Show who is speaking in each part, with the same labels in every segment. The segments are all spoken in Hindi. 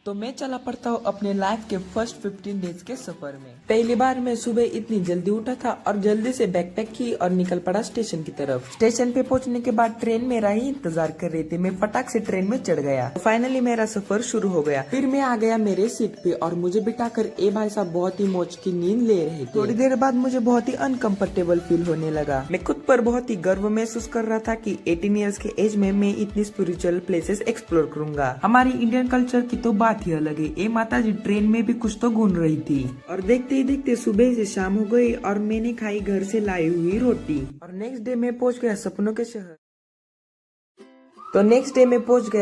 Speaker 1: तो मैं चला पड़ता हूँ अपने लाइफ के फर्स्ट 15 डेज के सफर में। पहली बार मैं सुबह इतनी जल्दी उठा था और जल्दी से बैकपैक की और निकल पड़ा स्टेशन की तरफ। स्टेशन पे पहुंचने के बाद ट्रेन मेरा ही इंतजार कर रही थी। मैं फटाक से ट्रेन में चढ़ गया। तो फाइनली मेरा सफर शुरू हो गया। फिर मैं आ गया मेरे सीट पे और मुझे बिठाकर ए भाई साहब बहुत ही मौज की नींद ले रहे थे। थोड़ी देर बाद मुझे बहुत ही अनकंफर्टेबल फील होने लगा। मैं खुद पर बहुत ही गर्व महसूस कर रहा था कि 18 इयर्स के एज में मैं इतनी स्पिरिचुअल प्लेसेस एक्सप्लोर करूंगा। हमारी इंडियन कल्चर की तो बात ही अलग है। माता जी ट्रेन में भी कुछ तो घूम रही थी और देखते ही देखते सुबह से शाम हो गई और मैंने खाई घर से लाई हुई रोटी। और नेक्स्ट डे मैं पहुंच गया सपनों के शहर।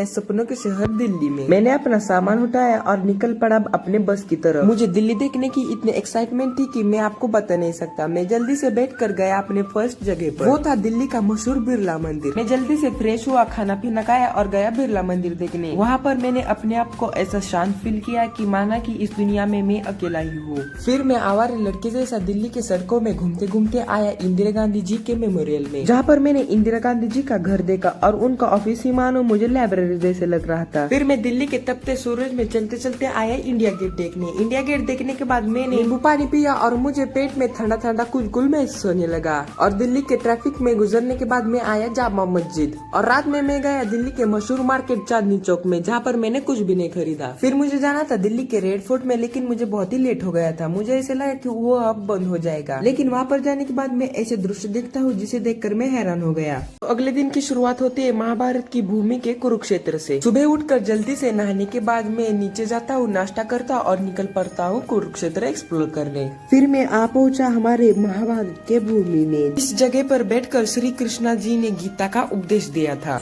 Speaker 1: सपनों के शहर दिल्ली में। मैंने अपना सामान उठाया और निकल पड़ा अपने बस की तरफ। मुझे दिल्ली देखने की इतनी एक्साइटमेंट थी कि मैं आपको बता नहीं सकता। मैं जल्दी से बैठ कर गया अपने फर्स्ट जगह पर। वो था दिल्ली का मशहूर बिरला मंदिर। मैं जल्दी से फ्रेश हुआ, खाना पीना खाया और गया बिरला मंदिर देखने। वहाँ पर मैंने अपने आप को ऐसा शांत फील किया कि माना कि इस दुनिया में मैं अकेला ही हूँ। फिर मैं आवारा लड़के जैसा दिल्ली के सड़कों में घूमते घूमते आया इंदिरा गांधी जी के मेमोरियल में, जहाँ पर मैंने इंदिरा गांधी जी का घर देखा और उनका ऑफिस ही मानो मुझे लाइब्रेरी जैसे लग रहा था। फिर मैं दिल्ली के तपते सूरज में चलते चलते आया इंडिया गेट देखने। इंडिया गेट देखने के बाद मैंने नींबू पानी पिया और मुझे पेट में ठंडा ठंडा कुल महसूस होने लगा। और दिल्ली के ट्रैफिक में गुजरने के बाद मैं आया जामा मस्जिद। और रात में मैं गया दिल्ली के मशहूर मार्केट चांदनी चौक में, जहाँ पर मैंने कुछ भी नहीं खरीदा। फिर मुझे जाना था दिल्ली के रेड फोर्ट में, लेकिन मुझे बहुत ही लेट हो गया था। मुझे ऐसे लगा कि वो अब बंद हो जाएगा, लेकिन वहाँ पर जाने के बाद मैं ऐसे दृश्य देखता हूँ जिसे देखकर मैं हैरान हो गया। तो अगले दिन की शुरुआत होती है महाभारत की भूमि के कुरुक्षेत्र से। सुबह उठकर जल्दी से नहाने के बाद मैं नीचे जाता हूँ, नाश्ता करता और निकल पड़ता हूँ कुरुक्षेत्र एक्सप्लोर करने। फिर मैं आ पहुँचा हमारे महाभारत के भूमि में। इस जगह पर बैठकर श्री कृष्णा जी ने गीता का उपदेश दिया था।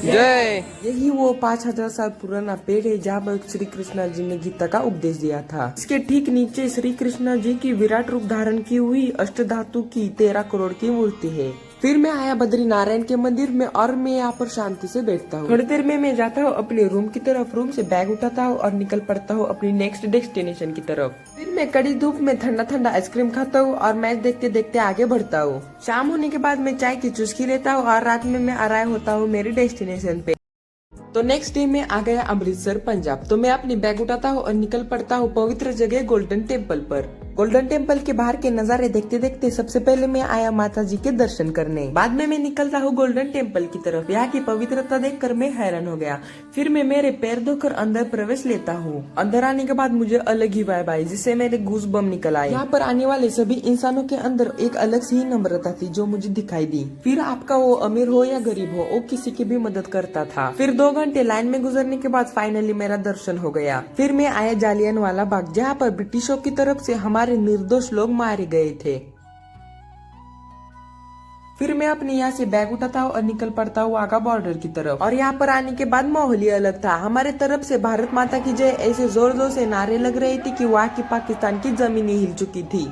Speaker 1: जय। यही वो 5000 साल पुराना पेड़ है जहाँ पर श्री कृष्णा जी ने गीता का उपदेश दिया था। इसके ठीक नीचे श्री कृष्णा जी की विराट रूप धारण की हुई अष्टधातु की 13 करोड़ की मूर्ति है। फिर मैं आया बद्री नारायण के मंदिर में और मैं यहाँ पर शांति से बैठता हूँ। थोड़ी देर में मैं जाता हूँ अपने रूम की तरफ। रूम से बैग उठाता हूँ और निकल पड़ता हूँ अपनी नेक्स्ट डेस्टिनेशन की तरफ। फिर मैं कड़ी धूप में ठंडा ठंडा आइसक्रीम खाता हूँ और मैच देखते देखते आगे बढ़ता हूँ। शाम होने के बाद मैं चाय की चुस्की लेता हूँ और रात में मैं अराइव होता हूँ मेरी डेस्टिनेशन पे। तो नेक्स्ट डे में आ गया अमृतसर पंजाब। तो मैं अपनी बैग उठाता हूँ और निकल पड़ता हूँ पवित्र जगह गोल्डन टेम्पल पर। गोल्डन टेम्पल के बाहर के नजारे देखते देखते सबसे पहले मैं आया माता जी के दर्शन करने। बाद में मैं निकलता हूँ गोल्डन टेम्पल की तरफ। यहाँ की पवित्रता देखकर मैं हैरान हो गया। फिर मैं मेरे पैर धोकर अंदर प्रवेश लेता हूँ। अंदर आने के बाद मुझे अलग ही वाइब आई, जिससे मेरे गूज बम निकल आए। यहाँ पर आने वाले सभी इंसानों के अंदर एक अलग सी नम्रता थी जो मुझे दिखाई दी। फिर आपका वो अमीर हो या गरीब हो, वो किसी की भी मदद करता था। फिर 2 घंटे लाइन में गुजरने के बाद फाइनली मेरा दर्शन हो गया। फिर मैं आया जालियनवाला बाग, जहाँ पर ब्रिटिशों की तरफ से हमारे निर्दोष लोग मारे गए थे। फिर मैं अपने यहाँ से बैग उठाता हूँ और निकल पड़ता हूँ वाघा बॉर्डर की तरफ। और यहाँ पर आने के बाद माहौल ही अलग था। हमारे तरफ से भारत माता की जय ऐसे जोर जोर से नारे लग रहे थे कि वहाँ की पाकिस्तान की जमीन हिल चुकी थी।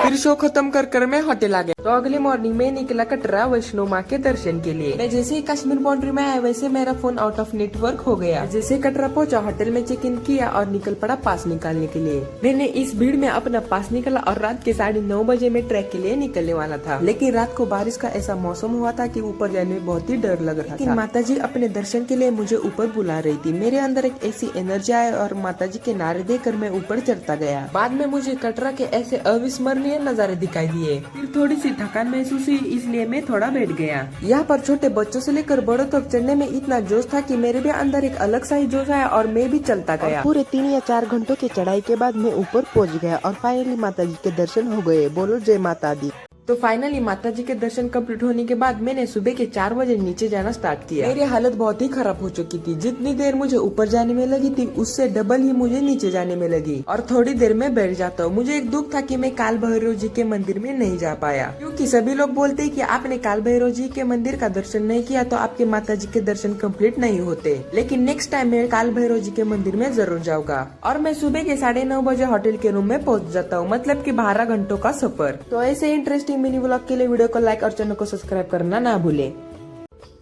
Speaker 1: फिर शो खत्म कर मैं होटल आ गया। तो अगले मॉर्निंग में निकला कटरा वैष्णो माँ के दर्शन के लिए। मैं जैसे ही कश्मीर बाउंड्री में आया वैसे मेरा फोन आउट ऑफ नेटवर्क हो गया। जैसे कटरा पहुंचा, होटल में चेक इन किया और निकल पड़ा पास निकालने के लिए। मैंने इस भीड़ में अपना पास निकाला और रात के 9:30 बजे में ट्रैक के लिए निकलने वाला था। लेकिन रात को बारिश का ऐसा मौसम हुआ था कि ऊपर जाने में बहुत ही डर लग रहा था। लेकिन माता जी अपने दर्शन के लिए मुझे ऊपर बुला रही थी। मेरे अंदर एक ऐसी एनर्जी आई और माता जी के नारे देकर मैं ऊपर चढ़ता गया। बाद में मुझे कटरा के ऐसे अविस्मरणीय नजारे दिखाई दिए। फिर थोड़ी सी थकान महसूस हुई, इसलिए मैं थोड़ा बैठ गया। यहाँ पर छोटे बच्चों से लेकर बड़ों तक चढ़ने में इतना जोश था कि मेरे भी अंदर एक अलग सा ही जोश आया और मैं भी चलता गया। पूरे 3 या 4 घंटों की चढ़ाई के बाद मैं ऊपर पहुँच गया और फाइनली माता जी के दर्शन हो गए। बोलो जय माता दी। तो फाइनली माता जी के दर्शन कंप्लीट होने के बाद मैंने सुबह के 4 बजे नीचे जाना स्टार्ट किया। मेरी हालत बहुत ही खराब हो चुकी थी। जितनी देर मुझे ऊपर जाने में लगी थी उससे डबल ही मुझे नीचे जाने में लगी। और थोड़ी देर में बैठ जाता हूँ। मुझे एक दुख था कि मैं काल भैरव जी के मंदिर में नहीं जा पाया, क्योंकि सभी लोग बोलते हैं कि आपने काल भैरव जी के मंदिर का दर्शन नहीं किया तो आपके माता जी के दर्शन कंप्लीट नहीं होते। लेकिन नेक्स्ट टाइम मैं काल भैरव जी के मंदिर में जरूर जाऊंगा। और मैं सुबह के 9:30 बजे होटल के रूम में पहुँच जाता हूँ, मतलब की 12 घंटों का सफर। तो ऐसे इंटरेस्टिंग मिनी व्लॉग के लिए वीडियो को लाइक और चैनल को सब्सक्राइब करना ना भूले।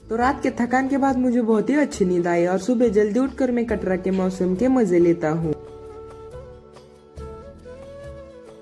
Speaker 1: तो रात के थकान के बाद मुझे बहुत ही अच्छी नींद आई और सुबह जल्दी उठकर मैं कटरा के मौसम के मजे लेता हूँ।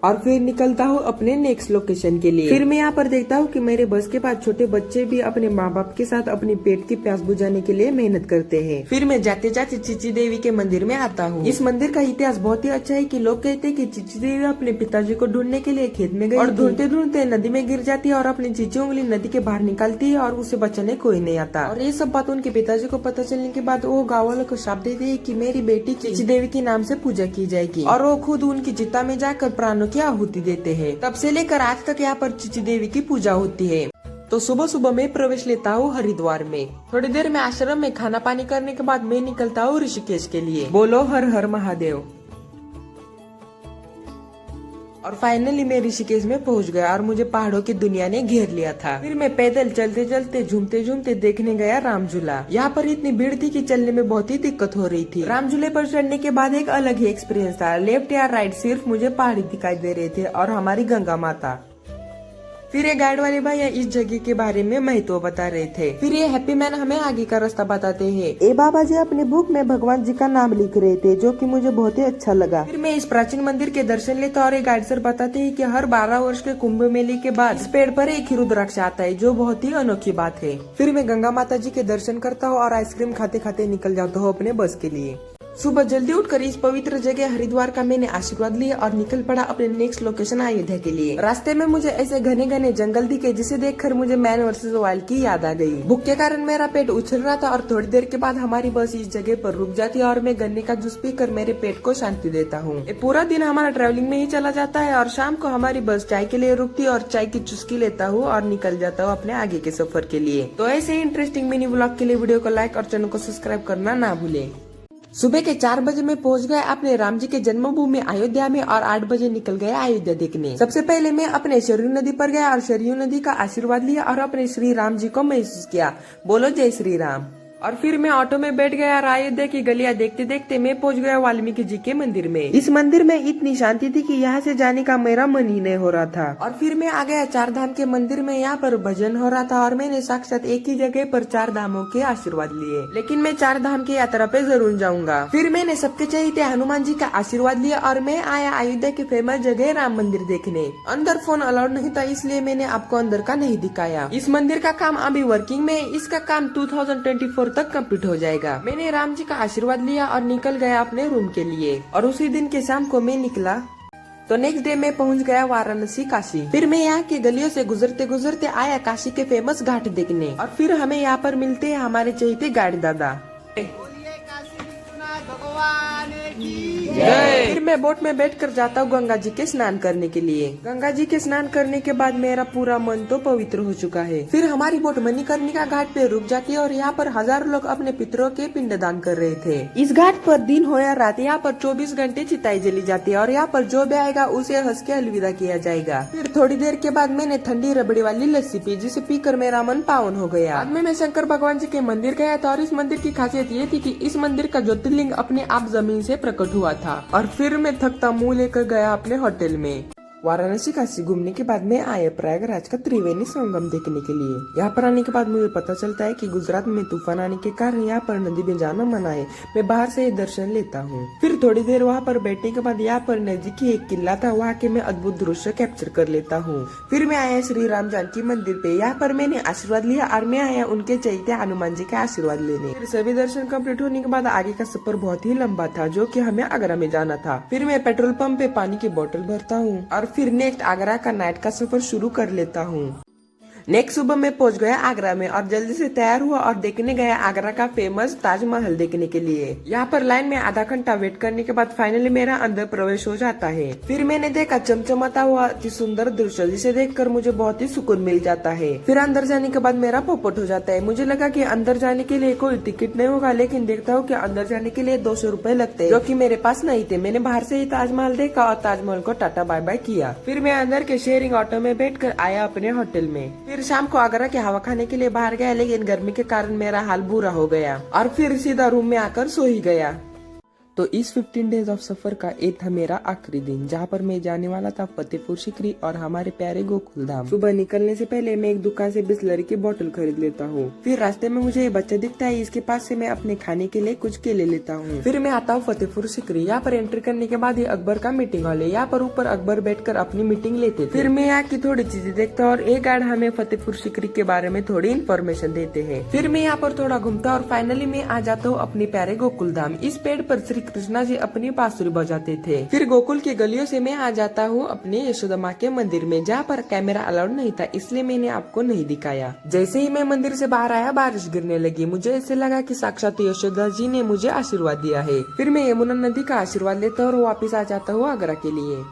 Speaker 1: और फिर निकलता हूँ अपने नेक्स्ट लोकेशन के लिए। फिर मैं यहाँ पर देखता हूँ कि मेरे बस के पास छोटे बच्चे भी अपने माँ बाप के साथ अपनी पेट की प्यास बुझाने के लिए मेहनत करते हैं। फिर मैं जाते जाते चिची देवी के मंदिर में आता हूँ। इस मंदिर का इतिहास बहुत ही अच्छा है कि लोग कहते हैं कि चिची देवी अपने पिताजी को ढूंढने के लिए खेत में गई और ढूंढते ढूंढते नदी में गिर जाती है और अपनी चीची उंगली नदी के बाहर निकालती है और उसे बचाने कोई नहीं आता। और ये सब बात उनके पिताजी को पता चलने के बाद वो गाँव वालों को शाप देते हैं कि मेरी बेटी चिची देवी के नाम से पूजा की जाएगी और वो खुद उनकी चिता में जाकर प्राणों की आहुति देते हैं। तब से लेकर आज तक यहाँ पर चिची देवी की पूजा होती है। तो सुबह सुबह मैं प्रवेश लेता हूँ हरिद्वार में। थोड़ी देर में आश्रम में खाना पानी करने के बाद मैं निकलता हूँ ऋषिकेश के लिए। बोलो हर हर महादेव। और फाइनली मैं ऋषिकेश में पहुंच गया और मुझे पहाड़ों की दुनिया ने घेर लिया था। फिर मैं पैदल चलते चलते झूमते झूमते देखने गया राम झूला। यहाँ पर इतनी भीड़ थी कि चलने में बहुत ही दिक्कत हो रही थी। राम झूले पर चढ़ने के बाद एक अलग ही एक्सपीरियंस था। लेफ्ट या राइट सिर्फ मुझे पहाड़ी दिखाई दे रहे थे और हमारी गंगा माता। फिर ये गाइड वाले भैया इस जगह के बारे में महत्व बता रहे थे। फिर ये हैप्पी मैन हमें आगे का रास्ता बताते हैं। ए बाबा जी अपने बुक में भगवान जी का नाम लिख रहे थे, जो कि मुझे बहुत ही अच्छा लगा। फिर मैं इस प्राचीन मंदिर के दर्शन लेता और एक गाइड सर बताते हैं कि हर 12 वर्ष के कुंभ मेले के बाद इस पेड़ पर एक ही रुद्राक्ष आता है, जो बहुत ही अनोखी बात है। फिर मैं गंगा माता जी के दर्शन करता हूँ और आइसक्रीम खाते खाते निकल जाता हूँ अपने बस के लिए। सुबह जल्दी उठकर इस पवित्र जगह हरिद्वार का मैंने आशीर्वाद लिया और निकल पड़ा अपने नेक्स्ट लोकेशन अयोध्या के लिए। रास्ते में मुझे ऐसे घने घने जंगल दिखे जिसे देखकर मुझे मैन वर्सेस वाइल्ड की याद आ गई। भूख के कारण मेरा पेट उछल रहा था और थोड़ी देर के बाद हमारी बस इस जगह पर रुक जाती है और मैं गन्ने का जूस पीकर मेरे पेट को शांति देता हूँ। पूरा दिन हमारा ट्रैवलिंग में ही चला जाता है और शाम को हमारी बस चाय के लिए रुकती है और चाय की चुस्की लेता हूँ और निकल जाता हूँ अपने आगे के सफर के लिए। तो ऐसे ही इंटरेस्टिंग मिनी व्लॉग के लिए वीडियो को लाइक और चैनल को सब्सक्राइब करना ना भूले। सुबह के 4 बजे में पहुंच गए अपने राम जी के जन्मभूमि अयोध्या में और 8 बजे निकल गए अयोध्या देखने। सबसे पहले मैं अपने सरयू नदी पर गया और सरयू नदी का आशीर्वाद लिया और अपने श्री राम जी को महसूस किया। बोलो जय श्री राम। और फिर मैं ऑटो में बैठ गया और अयोध्या की गलियां देखते देखते मैं पहुंच गया वाल्मीकि जी के मंदिर में। इस मंदिर में इतनी शांति थी कि यहाँ से जाने का मेरा मन ही नहीं हो रहा था। और फिर मैं आ गया 4 धाम के मंदिर में। यहाँ पर भजन हो रहा था और मैंने साक्षात एक ही जगह पर 4 धामों के आशीर्वाद लिए। लेकिन मैं 4 धाम की यात्रा पे जरूर जाऊंगा। फिर मैंने सबके चहेते हनुमान जी का आशीर्वाद लिया और मैं आया अयोध्या की फेमस जगह राम मंदिर देखने। अंदर फोन अलाउड नहीं था, इसलिए मैंने आपको अंदर का नहीं दिखाया। इस मंदिर का काम अभी वर्किंग में, इसका काम 2024 तक कंप्लीट हो जाएगा। मैंने राम जी का आशीर्वाद लिया और निकल गया अपने रूम के लिए। और उसी दिन के शाम को मैं निकला तो नेक्स्ट डे में पहुंच गया वाराणसी काशी। फिर मैं यहाँ की गलियों से गुजरते गुजरते आया काशी के फेमस घाट देखने। और फिर हमें यहाँ पर मिलते हैं हमारे चहेते गाइड दादा। फिर मैं बोट में बैठकर जाता हूँ गंगा जी के स्नान करने के लिए। गंगा जी के स्नान करने के बाद मेरा पूरा मन तो पवित्र हो चुका है। फिर हमारी बोट मणिकर्णिका घाट पे रुक जाती है और यहाँ पर हजारों लोग अपने पितरों के पिंडदान कर रहे थे। इस घाट पर दिन हो या रात यहाँ पर 24 घंटे चिताई जली जाती है और यहाँ पर जो भी आएगा उसे हंस के अलविदा किया जाएगा। फिर थोड़ी देर के बाद मैंने ठंडी रबड़ी वाली लस्सी पी, जिसे पीकर मेरा मन पावन हो गया। बाद में मैं शंकर भगवान जी के मंदिर गया था और इस मंदिर की खासियत ये थी कि इस मंदिर का ज्योतिर्लिंग अपने आप जमीन से प्रकट हुआ था। और फिर मैं थकता मुंह लेकर गया अपने होटल में। वाराणसी काशी घूमने के बाद मैं आया प्रयागराज का त्रिवेणी संगम देखने के लिए। यहाँ पर आने के बाद मुझे पता चलता है कि गुजरात में तूफान आने के कारण यहाँ पर नदी में जाना मना है। मैं बाहर से दर्शन लेता हूँ। फिर थोड़ी देर वहाँ पर बैठने के बाद यहाँ पर नजदीक ही एक किला था, वहाँ के मैं अद्भुत दृश्य कैप्चर कर लेता हूँ। फिर मैं आया श्री राम जानकी मंदिर पे। यहाँ पर मैंने आशीर्वाद लिया और मैं आया उनके चहेते हनुमान जी के आशीर्वाद लेने। फिर सभी दर्शन कम्प्लीट होने के बाद आगे का सफर बहुत ही लंबा था, जो की हमें आगरा में जाना था। फिर मैं पेट्रोल पंप पे पानी की बोतल भरता हूँ और फिर नेक्स्ट आगरा का नाइट का सफर शुरू कर लेता हूँ। नेक्स्ट सुबह मैं पहुंच गया आगरा में और जल्दी से तैयार हुआ और देखने गया आगरा का फेमस ताजमहल देखने के लिए। यहाँ पर लाइन में आधा घंटा वेट करने के बाद फाइनली मेरा अंदर प्रवेश हो जाता है। फिर मैंने देखा चमचमाता हुआ अति सुंदर दृश्य, जिसे देखकर मुझे बहुत ही सुकून मिल जाता है। फिर अंदर जाने के बाद मेरा पोपट हो जाता है। मुझे लगा कि अंदर जाने के लिए कोई टिकट नहीं होगा, लेकिन देखता हूँ कि अंदर जाने के लिए 200 रुपए लगते हैं, जो कि मेरे पास नहीं थे। मैंने बाहर से ही ताजमहल देखा और ताजमहल को टाटा बाय बाय किया। फिर मैं अंदर के शेयरिंग ऑटो में बैठकर आया अपने होटल में। फिर शाम को आगरा की हवा खाने के लिए बाहर गया, लेकिन गर्मी के कारण मेरा हाल बुरा हो गया और फिर सीधा रूम में आकर सो ही गया। तो इस 15 डेज ऑफ सफर का ये था मेरा आखिरी दिन, जहाँ पर मैं जाने वाला था फतेहपुर सीकरी और हमारे प्यारे गोकुल धाम। सुबह निकलने से पहले मैं एक दुकान से बिस्लरी की बोतल खरीद लेता हूँ। फिर रास्ते में मुझे बच्चा दिखता है, इसके पास से मैं अपने खाने के लिए कुछ केले लेता हूँ। फिर मैं आता हूँ फतेहपुर सीकरी। यहाँ पर एंट्री करने के बाद ही अकबर का मीटिंग हॉल है। यहाँ पर ऊपर अकबर बैठकर अपनी मीटिंग लेते थे। फिर मैं यहाँ की थोड़ी चीजें देखता हूँ और एक गार्ड हमें फतेहपुर सीकरी के बारे में थोड़ी इन्फॉर्मेशन देते हैं। फिर मैं यहाँ पर थोड़ा घूमता और फाइनली मैं आ जाता हूँ अपने प्यारे गोकुल धाम। इस पेड़ पर श्री कृष्णा जी अपनी बांसुरी बजाते थे। फिर गोकुल की गलियों से मैं आ जाता हूँ अपने यशोदा माँ के मंदिर में, जहाँ पर कैमरा अलाउड नहीं था, इसलिए मैंने आपको नहीं दिखाया। जैसे ही मैं मंदिर से बाहर आया बारिश गिरने लगी। मुझे ऐसे लगा कि साक्षात यशोदा जी ने मुझे आशीर्वाद दिया है। फिर मैं यमुना नदी का आशीर्वाद लेता हूँ और वापिस आ जाता हूँ आगरा के लिए।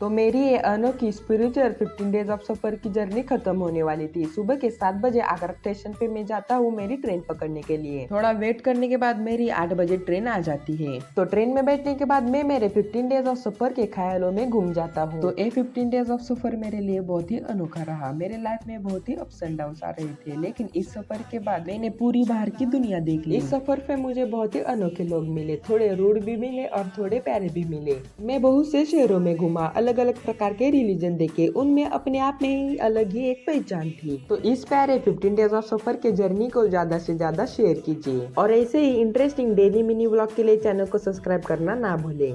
Speaker 1: तो मेरी ये अनोखी स्पिरिचुअल 15 डेज ऑफ सफर की जर्नी खत्म होने वाली थी। सुबह के 7 बजे आगरा स्टेशन पे मैं जाता हूँ मेरी ट्रेन पकड़ने के लिए। थोड़ा वेट करने के बाद मेरी 8 बजे ट्रेन आ जाती है। तो ट्रेन में बैठने के बाद मैं मेरे 15 डेज ऑफ सफर के ख्यालों में घूम जाता हूँ। तो ये 15 डेज ऑफ सफर मेरे लिए बहुत ही अनोखा रहा। मेरे लाइफ में बहुत ही अप्स एंड डाउन आ रहे थे, लेकिन इस सफर के बाद मैंने पूरी बाहर की दुनिया देख ली। इस सफर पे मुझे बहुत ही अनोखे लोग मिले, थोड़े रूड भी मिले और थोड़े प्यारे भी मिले। मैं बहुत से शहरों में घूमा, अलग अलग प्रकार के रिलीजन देखे, उनमें अपने आप में ही अलग ही एक पहचान थी। तो इस प्यारे 15 डेज ऑफ सफर के जर्नी को ज्यादा से ज्यादा शेयर कीजिए और ऐसे ही इंटरेस्टिंग डेली मिनी व्लॉग के लिए चैनल को सब्सक्राइब करना ना भूले।